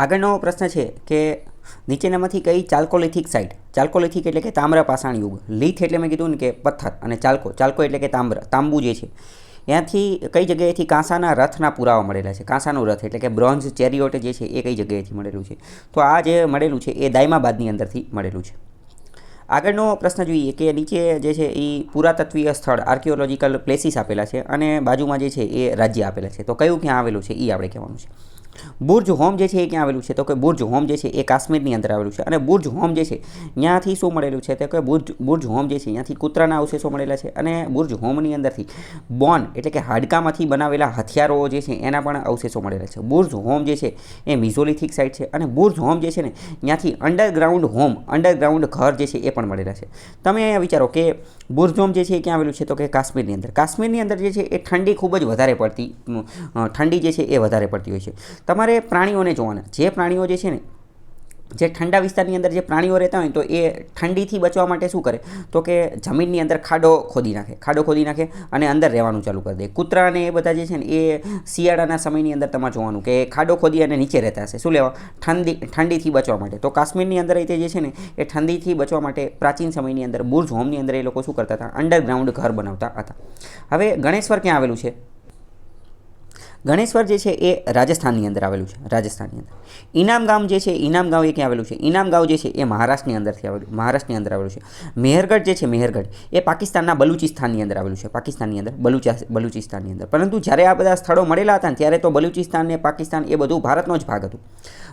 આગળનો પ્રશ્ન છે કે નીચેનામાંથી કઈ ચાલ્કોલિથિક સાઇટ, ચાલ્કોલિથિક એટલે કે તામ્ર પાષાણ યુગ, લિથ એટલે મેં કીધું ને કે પથ્થર, અને ચાલ્કો એટલે કે તાંબુ જે છે ત્યાંથી કઈ જગ્યાએથી કાંસાના રથના પુરાવા મળેલા છે. કાંસાનું રથ એટલે કે બ્રોન્ઝ ચેરિયોટ જે છે એ કઈ જગ્યાએથી મળેલું છે, તો આ જે મળેલું છે એ દાયમાબાદની અંદરથી મળેલું છે. આગળનો પ્રશ્ન જોઈએ કે નીચે જે છે એ પુરાતત્વીય સ્થળ આર્કિયોલોજીકલ પ્લેસીસ આપેલા છે અને બાજુમાં જે છે એ રાજ્ય આપેલા છે, તો કયું ક્યાં આવેલું છે એ આપણે કહેવાનું છે. બુર્જ હોમ જે છે એ ક્યાં આવેલું છે, તો કે બુર્જ હોમ જે છે એ કાશ્મીરની અંદર આવેલું છે. અને બુર્જ હોમ જે છે ત્યાંથી શું મળેલું છે, તો કે બુર્જ હોમ જે છે ત્યાંથી કૂતરાના અવશેષો મળેલા છે. અને બુર્જ હોમની અંદરથી બોન એટલે કે હાડકામાંથી બનાવેલા હથિયારો જે છે એના પણ અવશેષો મળેલા છે. બુર્જ હોમ જે છે એ મિઝોલિથિક સાઇટ છે. અને બુર્જ હોમ જે છે ને ત્યાંથી અંડરગ્રાઉન્ડ ઘર જે છે એ પણ મળેલા છે. તમે અહીંયા વિચારો કે બુર્જ હોમ જે છે એ ક્યાં આવેલું છે, તો કે કાશ્મીરની અંદર. કાશ્મીરની અંદર જે છે એ ઠંડી ખૂબ જ વધારે પડતી, ઠંડી જે છે એ વધારે પડતી હોય છે. તમારે પ્રાણીઓને જોવાના, જે પ્રાણીઓ જે છે ને જે ઠંડા વિસ્તારની અંદર જે પ્રાણીઓ રહેતા હોય તો એ ઠંડીથી બચવા માટે શું કરે, તો કે જમીનની અંદર ખાડો ખોદી નાખે અને અંદર રહેવાનું ચાલુ કરી દે. કૂતરા અને એ બધા જે છે ને એ શિયાળાના સમયની અંદર તમારે જોવાનું કે ખાડો ખોદી અને નીચે રહેતા હશે. શું લેવા? ઠંડીથી બચવા માટે. તો કાશ્મીરની અંદર જે છે ને એ ઠંડીથી બચવા માટે પ્રાચીન સમયની અંદર બુર્જ હોમની અંદર એ લોકો શું કરતા હતા, અંડરગ્રાઉન્ડ ઘર બનાવતા હતા. હવે ગણેશ્વર ક્યાં આવેલું છે? ગણેશ્વર જે છે એ રાજસ્થાનની અંદર આવેલું છે. રાજસ્થાનની અંદર ઇનામ ગામ જે છે, ઇનામ ગામ એ ક્યાં આવેલું છે? ઇનામ ગામ જે છે એ મહારાષ્ટ્રની અંદર આવેલું છે. મેહરગઢ જે છે, મેહરગઢ એ પાકિસ્તાનના બલુચિસ્તાનની અંદર આવેલું છે. પાકિસ્તાનની અંદર બલુચિસ્તાનની અંદર. પરંતુ જ્યારે આ બધા સ્થળો મળેલા હતા ને ત્યારે તો બલુચિસ્તાન ને પાકિસ્તાન એ બધું ભારતનો જ ભાગ હતું.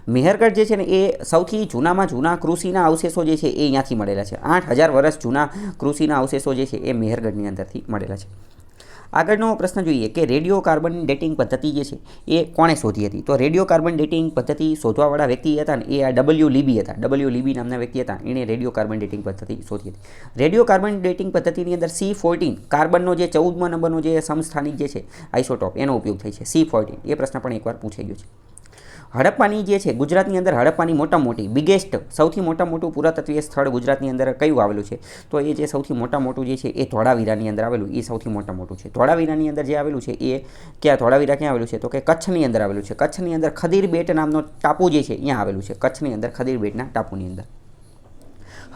મેહરગઢ જે છે ને એ સૌથી જૂનામાં જૂના કૃષિના અવશેષો જે છે એ અહીંયાથી મળેલા છે. 8000 વર્ષ જૂના કૃષિના અવશેષો જે છે એ મેહરગઢની અંદરથી મળેલા છે. આગળનો પ્રશ્ન જોઈએ કે રેડિયો કાર્બન ડેટિંગ પદ્ધતિ જે છે એ કોણે શોધી હતી, તો રેડિયો કાર્બન ડેટિંગ પદ્ધતિ શોધવાવાળા વ્યક્તિ હતા ને એ આ ડબલ્યુ લીબી હતા. ડબલ્યુ લીબી નામના વ્યક્તિ હતા, એણે રેડિયો કાર્બન ડેટિંગ પદ્ધતિ શોધી હતી. રેડિયો કાર્બન ડેટિંગ પદ્ધતિની અંદર C14 કાર્બનનો જે 14મા નંબરનો જે સમસ્થાનિક જે છે આઇસોટોપ એનો ઉપયોગ થાય છે. C14 એ પ્રશ્ન પણ એકવાર પૂછાઈ ગયો છે. હડપ્પાની જે છે ગુજરાતની અંદર હડપ્પાની મોટી બિગેસ્ટ સૌથી મોટું પુરાતત્વીય સ્થળ ગુજરાતની અંદર કયું આવેલું છે, તો એ જે સૌથી મોટું જે છે એ ધોળાવીરાની અંદર આવેલું, એ સૌથી મોટું છે. ધોળાવીરાની અંદર જે આવેલું છે એ ધોળાવીરા ક્યાં આવેલું છે, તો કે કચ્છની અંદર આવેલું છે. કચ્છની અંદર ખદીર બેટ નામનો ટાપુ જે છે અહીંયા આવેલું છે. કચ્છની અંદર ખદીર બેટના ટાપુની અંદર.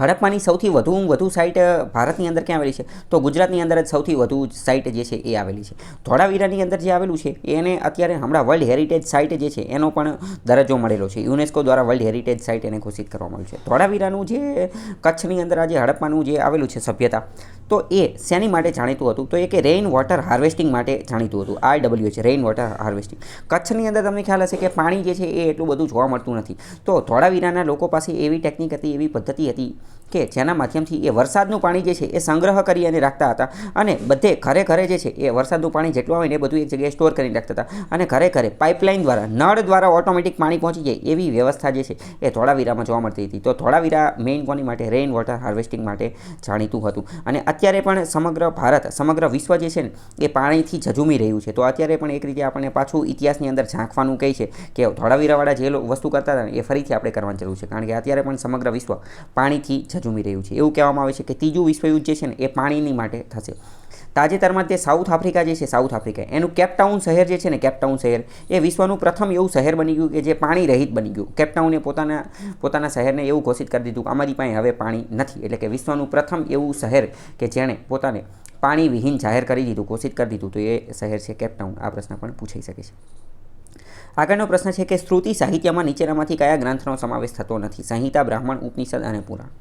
હડપ્પાની સૌથી વધુ સાઇટ ભારતની અંદર ક્યાં આવેલી છે, તો ગુજરાતની અંદર જ સૌથી વધુ સાઇટ જે છે એ આવેલી છે. ધોળાવીરાની અંદર જે આવેલું છે એને અત્યારે હમણાં વર્લ્ડ હેરિટેજ સાઇટ જે છે એનો પણ દરજ્જો મળેલો છે. યુનેસ્કો દ્વારા વર્લ્ડ હેરિટેજ સાઇટ એને ઘોષિત કરવામાં આવ્યું છે. ધોળાવીરાનું જે કચ્છની અંદર આજે હડપ્પાનું જે આવેલું છે સભ્યતા, તો એ શેની માટે જાણીતું હતું, તો એ કે રેઇન વોટર હાર્વેસ્ટિંગ માટે જાણીતું હતું. RW છે, રેઇન વોટર હાર્વેસ્ટિંગ. કચ્છની અંદર તમને ખ્યાલ હશે કે પાણી જે છે એ એટલું બધું જોવા મળતું નથી, તો ધોળાવીરાના લોકો પાસે એવી ટેકનિક હતી, એવી પદ્ધતિ હતી કે જેના માધ્યમથી એ વરસાદનું પાણી જે છે એ સંગ્રહ કરી અને રાખતા હતા. અને બધે ઘરે જે છે એ વરસાદનું પાણી જેટલું આવે ને એ બધું એક જગ્યાએ સ્ટોર કરીને રાખતા હતા. અને ઘરે પાઇપલાઇન દ્વારા, નળ દ્વારા ઓટોમેટિક પાણી પહોંચી જાય એવી વ્યવસ્થા જે છે એ ધોળાવીરામાં જોવા મળતી હતી. તો ધોળાવીરા મેઇન કોની માટે? રેઇન વોટર હાર્વેસ્ટિંગ માટે જાણીતું હતું. અને અત્યારે પણ સમગ્ર ભારત, સમગ્ર વિશ્વ જે છે ને એ પાણીથી ઝઝૂમી રહ્યું છે. તો અત્યારે પણ એક રીતે આપણને પાછું ઇતિહાસની અંદર ઝાંખવાનું કહે છે કે ધોળાવીરાવાળા જે વસ્તુ કરતા હતા ને એ ફરીથી આપણે કરવાની જરૂર છે. કારણ કે અત્યારે પણ સમગ્ર વિશ્વ પાણીથી ઝઝૂમી રહ્યું છે. એવું કહેવામાં આવે છે કે ત્રીજું વિશ્વયુદ્ધ જે છે ને એ પાણીની માટે થશે. તાજેતરમાં તે સાઉથ આફ્રિકા જે છે, સાઉથ આફ્રિકા એનું કેપટાઉન શહેર જે છે ને, કેપટાઉન શહેર એ વિશ્વનું પ્રથમ એવું શહેર બની ગયું કે જે પાણી રહિત બની ગયું. કેપટાઉને પોતાના શહેરને એવું ઘોષિત કરી દીધું કે અમારી પાસે હવે પાણી નથી. એટલે કે વિશ્વનું પ્રથમ એવું શહેર કે જેણે પોતાને પાણી વિહીન જાહેર કરી દીધું, ઘોષિત કરી દીધું, તો એ શહેર છે કેપટાઉન. આ પ્રશ્ન પણ પૂછાઈ શકે છે. આગળનો પ્રશ્ન છે કે શ્રુતિ સાહિત્યમાં નીચેનામાંથી કયા ગ્રંથનો સમાવેશ થતો નથી? સંહિતા, બ્રાહ્મણ, ઉપનિષદ અને પુરાણ.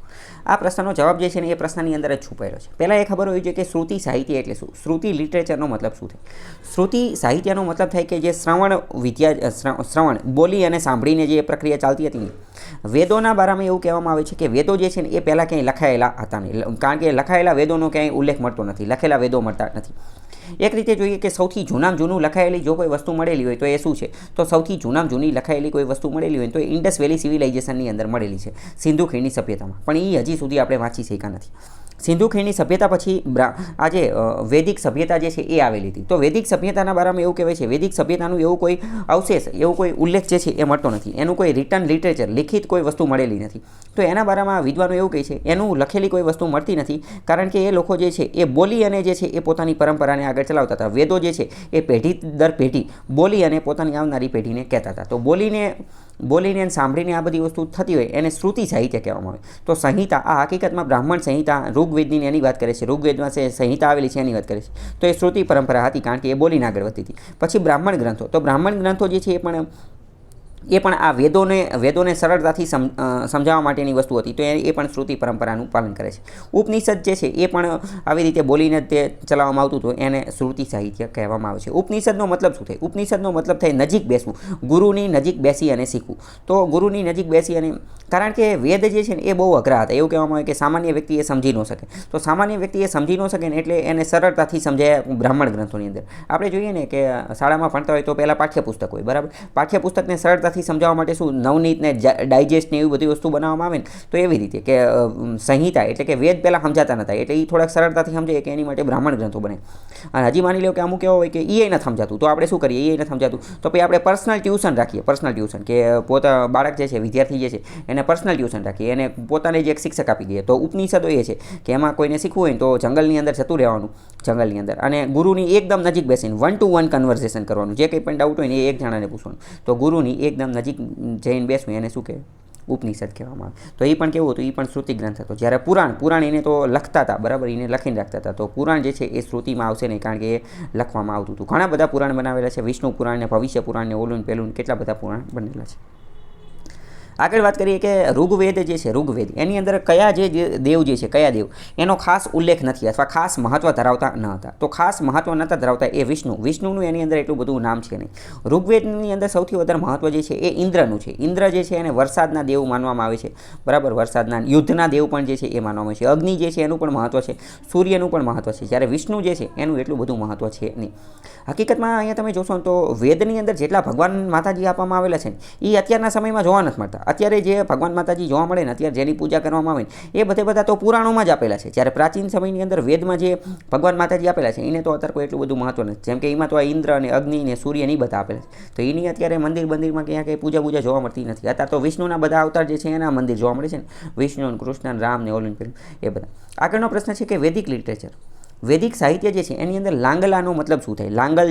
આ પ્રશ્નનો જવાબ જે છે ને એ પ્રશ્નની અંદર જ છુપાયેલો છે. પહેલાં એ ખબર હોવી જોઈએ કે શ્રુતિ સાહિત્ય એટલે શું, શ્રુતિ લિટરેચરનો મતલબ શું થાય. શ્રુતિ સાહિત્યનો મતલબ થાય કે જે શ્રવણ બોલી અને સાંભળીને જે પ્રક્રિયા ચાલતી હતી ને. વેદોના બારામાં એવું કહેવામાં આવે છે કે વેદો જે છે ને એ પહેલાં ક્યાંય લખાયેલા હતા નહીં, કારણ કે લખાયેલા વેદોનો ક્યાંય ઉલ્લેખ મળતો નથી, લખેલા વેદો મળતા નથી. એક રીતે જોઈએ કે સૌથી જૂનું લખાયેલી જો કોઈ વસ્તુ મળેલી હોય તો એ શું છે, તો સૌથી જૂની લખાયેલી કોઈ વસ્તુ મળેલી હોય તો એ ઇન્ડસ વેલી સિવિલાઇઝેશનની અંદર મળેલી છે, સિંધુ ખીણની સભ્યતામાં. પણ એ હજી સુધી આપણે વાંચી શક્યા નથી. સિંધુ ખીણની સભ્યતા પછી આ જે વૈદિક સભ્યતા જે છે એ આવેલી હતી. તો વૈદિક સભ્યતાના બારામાં એવું કહેવાય છે, વૈદિક સભ્યતાનું એવું કોઈ અવશેષ, એવું કોઈ ઉલ્લેખ જે છે એ મળતો નથી. એનું કોઈ રિટર્ન લિટરેચર, લિખિત કોઈ વસ્તુ મળેલી નથી. તો એના બારામાં વિદ્વાનો એવું કહે છે એનું લખેલી કોઈ વસ્તુ મળતી નથી, કારણ કે એ લોકો જે છે એ બોલી અને જે છે એ પોતાની પરંપરાને આગળ ચલાવતા હતા. વેદો જે છે એ પેઢી દર પેઢી બોલી અને પોતાની આવનારી પેઢીને કહેતા હતા. તો બોલીને અને સાંભળીને આ બધી વસ્તુ થતી હોય એને શ્રુતિ સાહિત્ય કહેવામાં આવે. તો સંહિતા આ હકીકતમાં બ્રાહ્મણ સંહિતા ઋગ્વેદની એની વાત કરે છે. ઋગ્વેદમાં સંહિતા આવેલી છે એની વાત કરે છે. તો એ શ્રુતિ પરંપરા હતી, કારણ કે એ બોલીને આગળ વધતી હતી. પછી બ્રાહ્મણ ગ્રંથો. તો બ્રાહ્મણ ગ્રંથો જે છે એ પણ આ વેદોને સરળતાથી સમજાવવા માટેની વસ્તુ હતી. તો એ પણ શ્રુતિ પરંપરાનું પાલન કરે છે. ઉપનિષદ જે છે એ પણ આવી રીતે બોલીને તે ચલાવવામાં આવતું હતું, એને શ્રુતિ સાહિત્ય કહેવામાં આવે છે. ઉપનિષદનો મતલબ શું થાય? ઉપનિષદનો મતલબ થાય નજીક બેસવું, ગુરુની નજીક બેસી અને શીખવું. તો ગુરુની નજીક બેસી અને, કારણ કે વેદ જે છે ને એ બહુ અઘરા હતા. એવું કહેવામાં આવે કે સામાન્ય વ્યક્તિ એ સમજી ન શકે. તો સામાન્ય વ્યક્તિ એ સમજી ન શકે ને એટલે એને સરળતાથી સમજાય બ્રાહ્મણ ગ્રંથોની અંદર. આપણે જોઈએ ને કે શાળામાં ભણતા હોય તો પહેલાં પાઠ્યપુસ્તક હોય, બરાબર. પાઠ્યપુસ્તકને સરળતાથી સમજાવવા માટે શું નવનીત ને ડાયજેસ્ટ ને એવી બધી વસ્તુ બનાવવામાં આવે ને, તો એવી રીતે કે સંહિતા એટલે કે વેદ પહેલાં સમજાતા નહોતા, એટલે એ થોડાક સરળતાથી સમજાય કે એની માટે બ્રાહ્મણ ગ્રંથો બને. અને હજી માની લો કે અમુક એવો હોય કે એ નથી સમજાતું, તો આપણે શું કરીએ? એ નથી સમજાતું તો પછી આપણે પર્સનલ ટ્યુશન રાખીએ. પર્સનલ ટ્યુશન કે બાળક જે છે, વિદ્યાર્થી જે છે એને પર્સનલ ટ્યુશન રાખીએ, એને પોતાને જ એક શિક્ષક આપી દઈએ. તો ઉપનિષદો એ છે કે એમાં કોઈને શીખવું હોય તો જંગલની અંદર જતું રહેવાનું, જંગલની અંદર, અને ગુરુની એકદમ નજીક બેસીને 1 to 1 કન્વર્ઝેશન કરવાનું. જે કંઈ પણ ડાઉટ હોય ને એ એક જણાને પૂછવાનું. તો ગુરુની એકદમ નજીક જઈને બેસવું એને શું કહેવાય? ઉપનિષદ કહેવામાં આવે. તો એ પણ કેવું હતું? એ પણ શ્રુતિ ગ્રંથ હતો. જ્યારે પુરાણ એને તો લખતા હતા, બરાબર, એને લખીને રાખતા હતા. તો પુરાણ જે છે એ શ્રુતિમાં આવશે નહીં, કારણ કે એ લખવામાં આવતું હતું. ઘણા બધા પુરાણ બનાવેલા છે, વિષ્ણુ પુરાણ ને ભવિષ્ય પુરાણ ને ઓલું પેલું કેટલા બધા પુરાણ બનેલા છે. આગળ વાત કરીએ કે ઋગ્વેદ જે છે, ઋગ્વેદ એની અંદર કયા જે દેવ જે છે, કયા દેવ એનો ખાસ ઉલ્લેખ નથી અથવા ખાસ મહત્ત્વ ધરાવતા ન હતા. તો ખાસ મહત્ત્વ નહોતા ધરાવતા એ વિષ્ણુનું એની અંદર એટલું બધું નામ છે નહીં. ઋગ્વેદની અંદર સૌથી વધારે મહત્ત્વ જે છે એ ઇન્દ્રનું છે. ઇન્દ્ર જે છે એને વરસાદના દેવ માનવામાં આવે છે, બરાબર. વરસાદના, યુદ્ધના દેવ પણ જે છે એ માનવામાં આવે છે. અગ્નિ જે છે એનું પણ મહત્ત્વ છે, સૂર્યનું પણ મહત્ત્વ છે. જ્યારે વિષ્ણુ જે છે એનું એટલું બધું મહત્ત્વ છે નહીં. હકીકતમાં અહીંયા તમે જોશો ને તો વેદની અંદર જેટલા ભગવાન માતાજી આપવામાં આવેલા છે ને એ અત્યારના સમયમાં જોવા નથી મળતા. અત્યારે જે ભગવાન માતાજી જોવા મળે ને, અત્યારે જેની પૂજા કરવામાં આવે ને, એ બધા તો પુરાણોમાં જ આપેલા છે. જ્યારે પ્રાચીન સમયની અંદર વેદમાં જે ભગવાન માતાજી આપેલા છે એને તો અત્યારે કોઈ એટલું બધું મહત્ત્વ નથી. જેમ કે એમાં તો આ ઇન્દ્ર અને અગ્નિ ને સૂર્ય નહીં બધા આપેલા છે. તો એની અત્યારે મંદિરમાં ક્યાં કંઈ પૂજા જોવા મળતી નથી. અત્યારે તો વિષ્ણુના બધા અવતાર જે છે એના મંદિર જોવા મળે છે ને, વિષ્ણુ, કૃષ્ણ, રામ ને ઓલું પેલું એ બધા. આગળનો પ્રશ્ન છે કે વૈદિક લિટરેચર, વૈદિક સાહિત્ય જે છે એની અંદર લાંગલાનો મતલબ શું થાય? લાંગલ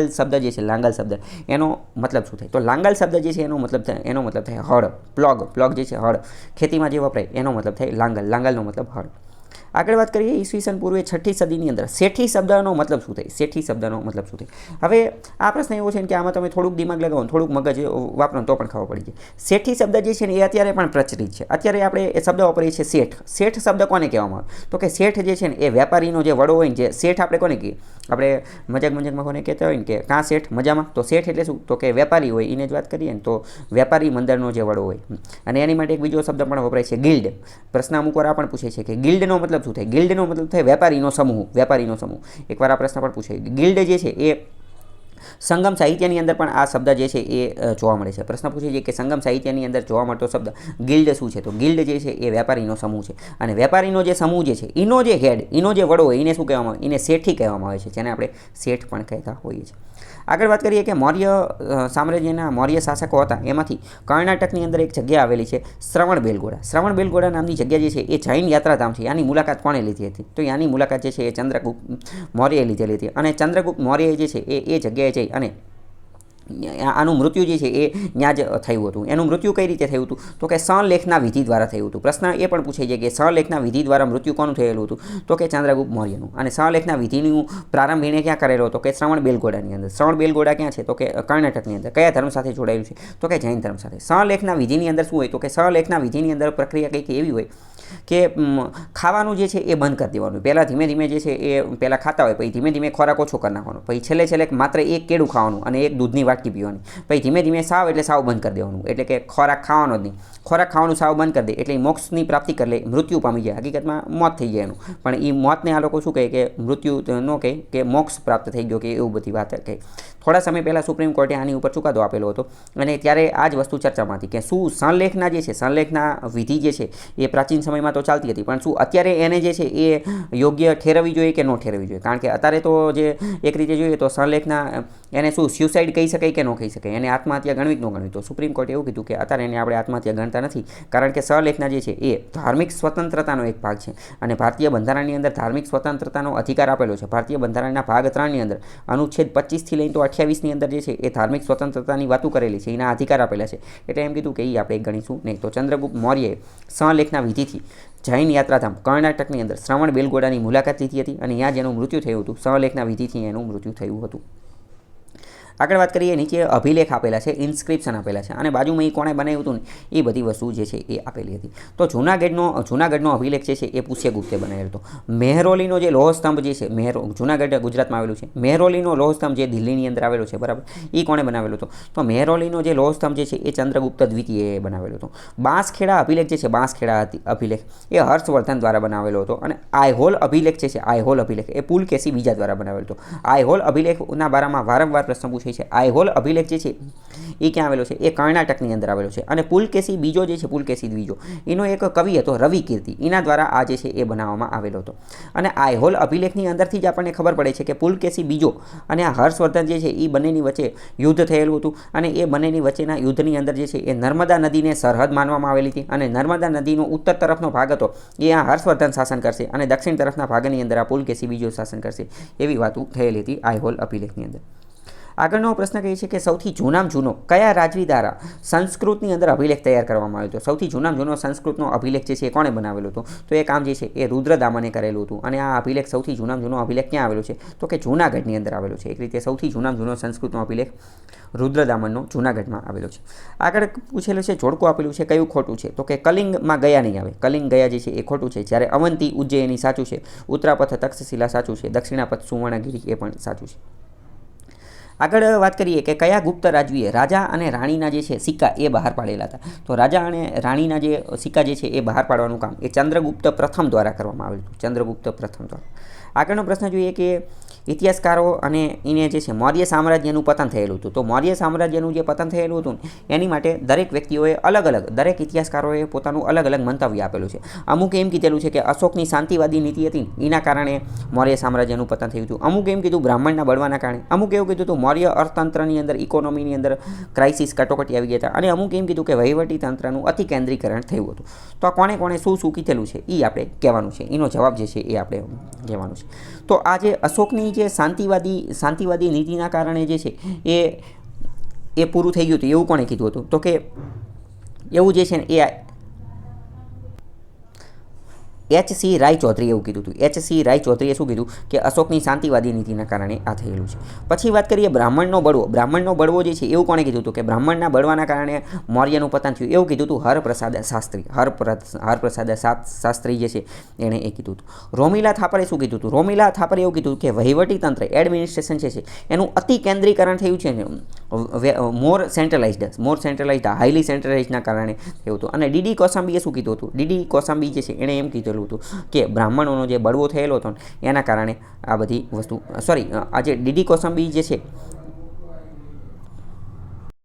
શબ્દ જે છે, લાંગલ શબ્દ એનો મતલબ શું થાય? તો લાંગલ શબ્દ જે છે એનો મતલબ થાય હળ. પ્લોગ જે છે હળ, ખેતીમાં જે વપરાય એનો મતલબ થાય લાંગલનો મતલબ હળ. આગળ વાત કરીએ ઈસવીસન પૂર્વે 6ઠી સદીની અંદર શેઠી શબ્દનો મતલબ શું થાય? શેઠી શબ્દનો મતલબ શું થાય? હવે આ પ્રશ્ન એવો છે કે આમાં તમે થોડુંક દિમાગ લગાવો, થોડુંક મગજ વાપરો તો પણ ખબર પડી જાય. શેઠી શબ્દ જે છે ને એ અત્યારે પણ પ્રચલિત છે. અત્યારે આપણે એ શબ્દ વાપરીએ છીએ શેઠ. શેઠ શબ્દ કોને કહેવામાં આવે? તો કે શેઠ જે છે ને એ વેપારીનો જે વડો હોય ને, જે શેઠ આપણે કોને કહીએ? આપણે મજાકમાં કોને કહેતા હોય ને કે કાં શેઠ મજામાં? તો શેઠ એટલે શું? તો કે વેપારી હોય, એને જ વાત કરીએ ને તો વેપારી મંડળનો જે વડો હોય. અને એની માટે એક બીજો શબ્દ પણ વપરાય છે, ગિલ્ડ. પ્રશ્ન અમુક વાર આ પણ પૂછે છે કે ગિલ્ડનો મતલબ શું થાય? ગિલ્ડનો મતલબ થાય વેપારીનો સમૂહ. એકવાર આ પ્રશ્ન પણ પૂછાય. ગિલ્ડ જે છે એ સંગમ સાહિત્યની અંદર પણ આ શબ્દ જે છે એ જોવા મળે છે. પ્રશ્ન પૂછે છે કે સંગમ સાહિત્યની અંદર જોવા મળતો શબ્દ ગિલ્ડ શું છે? તો ગિલ્ડ જે છે એ વેપારીનો સમૂહ છે. અને વેપારીનો જે સમૂહ જે છે એનો જે હેડ, એનો જે વડો હોય એને શું કહેવામાં આવે? એને શેઠી કહેવામાં આવે છે, જેને આપણે શેઠ પણ કહેતા હોઈએ છીએ. આગળ વાત કરીએ કે મૌર્ય સામ્રાજ્યના મૌર્ય શાસકો હતા, એમાંથી કર્ણાટકની અંદર એક જગ્યા આવેલી છે શ્રવણબેલગોળા. શ્રવણબેલગોળા નામની જગ્યા જે છે એ જૈન યાત્રાધામ છે. આની મુલાકાત કોણે લીધી હતી? તો આની મુલાકાત જે છે એ ચંદ્રગુપ્ત મૌર્યએ લીધેલી હતી. અને ચંદ્રગુપ્ત મૌર્ય જે છે એ જગ્યાએ જઈ અને આનું મૃત્યુ જે છે એ ત્યાં જ થયું હતું. એનું મૃત્યુ કઈ રીતે થયું હતું? તો કે સંલેખના વિધિ દ્વારા થયું હતું. પ્રશ્ન એ પણ પૂછાય છે કે સંલેખના વિધિ દ્વારા મૃત્યુ કોનું થયેલું હતું? તો કે ચંદ્રગુપ્ત મૌર્યનું. અને સંલેખના વિધિનું પ્રારંભ એને ક્યાં કરેલો હતો? કે શ્રવણબેલગોળાની અંદર. શ્રવણબેલગોળા ક્યાં છે? તો કે કર્ણાટકની અંદર. કયા ધર્મ સાથે જોડાયેલું છે? તો કે જૈન ધર્મ સાથે. સંલેખના વિધિની અંદર શું હોય? તો કે સંલેખના વિધિની અંદર પ્રક્રિયા કંઈક એવી હોય કે ખાવાનું જે છે એ બંધ કરી દેવાનું. પહેલાં ધીમે ધીમે જે છે એ પહેલાં ખાતા હોય, પછી ધીમે ધીમે ખોરાક ઓછો કરી નાખવાનો, પછી છેલ્લે માત્ર એક કેળું ખાવાનું અને એક દૂધની વાટકી પીવાની, પછી ધીમે ધીમે સાવ બંધ કરી દેવાનું. એટલે કે ખોરાક ખાવાનો જ નહીં. ખોરાક ખાવાનું સાવ બંધ કરી દે એટલે મોક્ષની પ્રાપ્તિ કરી લે, મૃત્યુ પામી જાય. હકીકતમાં મોત થઈ જાય એનું. પણ એ મોતને આ લોકો શું કહે કે મૃત્યુ ન કહે કે મોક્ષ પ્રાપ્ત થઈ ગયો કે એવું બધી વાત કહે. થોડા સમય પહેલાં સુપ્રીમ કોર્ટે આની ઉપર ચુકાદો આપેલો હતો અને ત્યારે આ જ વસ્તુ ચર્ચામાં હતી કે શું સંલેખના જે છે સંલેખના વિધિ જે છે એ પ્રાચીન સમયમાં તો ચાલતી હતી, પણ શું અત્યારે એને જે છે એ યોગ્ય ઠેરવવી જોઈએ કે ન ઠેરવવી જોઈએ? કારણ કે અત્યારે તો જે એક રીતે જોઈએ તો સંલેખના એને શું સ્યુસાઇડ કહી શકાય કે ન કહી શકાય, એને આત્મહત્યા ગણવી કે ન ગણવી? તો સુપ્રીમ કોર્ટે એવું કીધું કે અત્યારે એને આપણે આત્મહત્યા ગણતા નથી, કારણ કે સંલેખના જે છે એ ધાર્મિક સ્વતંત્રતાનો એક ભાગ છે અને ભારતીય બંધારણની અંદર ધાર્મિક સ્વતંત્રતાનો અધિકાર આપેલો છે. ભારતીય બંધારણના ભાગ 3ની અંદર અનુચ્છેદ 25થી લઈને તો 28ની અંદર જે છે એ ધાર્મિક સ્વતંત્રતાની વાતો કરેલી છે, એના અધિકાર આપેલા છે. એટલે એમ કીધું કે એ આપણે ગણીશું નહીં. તો ચંદ્રગુપ્ત મૌર્યએ સંલેખના વિધિથી જૈન યાત્રાધામ કર્ણાટકની અંદર શ્રવણ બેલગોડાની મુલાકાત લીધી હતી અને ત્યાં જેનું મૃત્યુ થયું હતું, સંલેખના વિધિથી એનું મૃત્યુ થયું હતું. આગળ વાત કરીએ, નીચે અભિલેખ આપેલા છે, ઇન્સ્ક્રિપ્શન આપેલા છે અને બાજુમાં એ કોણે બનાવ્યું હતું ને એ બધી વસ્તુ જે છે એ આપેલી હતી. તો જૂનાગઢનો અભિલેખ જે છે એ પુષ્યગુપ્તે બનાવેલો હતો. મહેરૌલીનો જે લોહસ્તંભ જે છે, જૂનાગઢ ગુજરાતમાં આવેલું છે, મહેરૌલીનો લોહસ્તંભ જે દિલ્હીની અંદર આવેલો છે, બરાબર, એ કોણે બનાવેલો હતો? તો મહેરૌલીનો જે લોહસ્તંભ જે છે એ ચંદ્રગુપ્ત દ્વિતીયએ બનાવેલો હતો. બાંસખેડા અભિલેખ જે છે, બાંસખેડા અભિલેખ એ હર્ષવર્ધન દ્વારા બનાવેલો હતો અને આઈહોલ અભિલેખ જે છે, આઈહોલ અભિલેખ એ પુલકેશી બીજા દ્વારા બનાવેલો હતો. આઈહોલ અભિલેખના બારામાં વારંવાર પ્રશ્ન પૂછે છે. આઈહોલ અભિલેખ જે છે એ ક્યાં આવેલો છે? એ કર્ણાટકની અંદર આવેલો છે અને પુલકેશી બીજો જે છે, પુલકેશી બીજો, એનો એક કવિ હતો રવિ કીર્તિ, એના દ્વારા આ જે છે એ બનાવવામાં આવેલો હતો. અને આઈહોલ અભિલેખની અંદરથી જ આપણને ખબર પડે છે કે પુલકેશી બીજો અને આ હર્ષવર્ધન જે છે એ બંનેની વચ્ચે યુદ્ધ થયેલું હતું અને એ બંનેની વચ્ચેના યુદ્ધની અંદર જે છે એ નર્મદા નદીને સરહદ માનવામાં આવેલી હતી અને નર્મદા નદીનો ઉત્તર તરફનો ભાગ હતો એ આ હર્ષવર્ધન શાસન કરશે અને દક્ષિણ તરફના ભાગની અંદર આ પુલકેશી બીજો શાસન કરશે, એવી વાતો થયેલી હતી આઈહોલ અભિલેખની અંદર. આગળનો પ્રશ્ન કહે છે કે સૌથી જૂનામાં જૂનો કયા રાજવી દ્વારા સંસ્કૃતની અંદર અભિલેખ તૈયાર કરવામાં આવ્યો હતો? સૌથી જૂનામાં જૂનો સંસ્કૃતનો અભિલેખ જે છે એ કોણે બનાવેલો હતો? તો એ કામ જે છે એ રુદ્રદામને કરેલું હતું અને આ અભિલેખ સૌથી જૂનામાં જૂનો અભિલેખ ક્યાં આવેલો છે? તો કે જૂનાગઢની અંદર આવેલો છે. એક રીતે સૌથી જૂનામાં જૂનો સંસ્કૃતનો અભિલેખ રુદ્રદામનનો જૂનાગઢમાં આવેલો છે. આગળ પૂછેલું છે, જોડકું આપેલું છે, કયું ખોટું છે? તો કે કલિંગમાં ગયા નહીં આવે, કલિંગ ગયા જે છે એ ખોટું છે. જ્યારે અવંતી ઉજ્જૈની સાચું છે, ઉત્તરાપથ તક્ષશિલા સાચું છે, દક્ષિણાપથ સુવર્ણગિરી એ પણ સાચું છે. આગળ વાત કરીએ કે કયા ગુપ્ત રાજવીએ રાજા અને રાણીના જે છે સિક્કા એ બહાર પાડેલા હતા? તો રાજા અને રાણીના જે સિક્કા જે છે એ બહાર પાડવાનું કામ એ ચંદ્રગુપ્ત પ્રથમ દ્વારા કરવામાં આવેલું હતું, ચંદ્રગુપ્ત પ્રથમ દ્વારા. આગળનો પ્રશ્ન જોઈએ કે ઇતિહાસકારો અને એને જે છે મૌર્ય સામ્રાજ્યનું પતન થયેલું હતું. તો મૌર્ય સામ્રાજ્યનું જે પતન થયેલું હતું એની માટે દરેક વ્યક્તિઓએ અલગ અલગ, દરેક ઇતિહાસકારોએ પોતાનું અલગ અલગ મંતવ્ય આપેલું છે. અમુક એમ કીધેલું છે કે અશોકની શાંતિવાદી નીતિ હતી એના કારણે મૌર્ય સામ્રાજ્યનું પતન થયું હતું. અમુક એમ કીધું બ્રાહ્મણના બળવાના કારણે. અમુક એવું કીધું હતું મૌર્ય અર્થતંત્રની અંદર, ઇકોનોમીની અંદર ક્રાઇસિસ, કટોકટી આવી ગયા હતા. અને અમુક એમ કીધું કે વહીવટી તંત્રનું અતિ કેન્દ્રીકરણ થયું હતું. તો આ કોણે કોણે શું કીધેલું છે એ આપણે કહેવાનું છે, એનો જવાબ જે છે એ આપણે કહેવાનું છે. તો આ જે અશોકની જે શાંતિવાદી નીતિના કારણે જે છે એ પૂરું થઈ ગયું હતું એવું કોણે કીધું હતું? તો કે એવું જે છે ને એ એચ.સી. રાયચૌધરી એવું કીધું હતું. એચ.સી. રાયચૌધરીએ શું કીધું કે અશોકની શાંતિવાદી નીતિના કારણે આ થયેલું છે. પછી વાત કરીએ બ્રાહ્મણનો બળવો. બ્રાહ્મણનો બળવો જે છે એવું કોણે કીધું હતું કે બ્રાહ્મણના બળવાના કારણે મૌર્યનું પતન થયું એવું કીધું હતું હરપ્રસાદ શાસ્ત્રી. હરપ્રસાદ શાસ્ત્રી જે છે એણે એ કીધું હતું. રોમિલા થાપરે શું કીધું હતું? રોમિલા થાપરે એવું કીધું કે વહીવટી તંત્ર, એડમિનિસ્ટ્રેશન જે છે એનું અતિ કેન્દ્રીકરણ થયું છે ને, મોર સેન્ટ્રલાઇઝડ, હાઈલી સેન્ટ્રલાઇઝના કારણે થયું હતું. અને ડીડી કોસાંબીએ શું કીધું હતું? ડીડી કોસાંબી જે છે એણે એમ કીધેલું હતું કે બ્રાહ્મણોનો જે બળવો થયેલો હતો એના કારણે આ બધી વસ્તુ, આ જે ડીડી કોસાંબી જે છે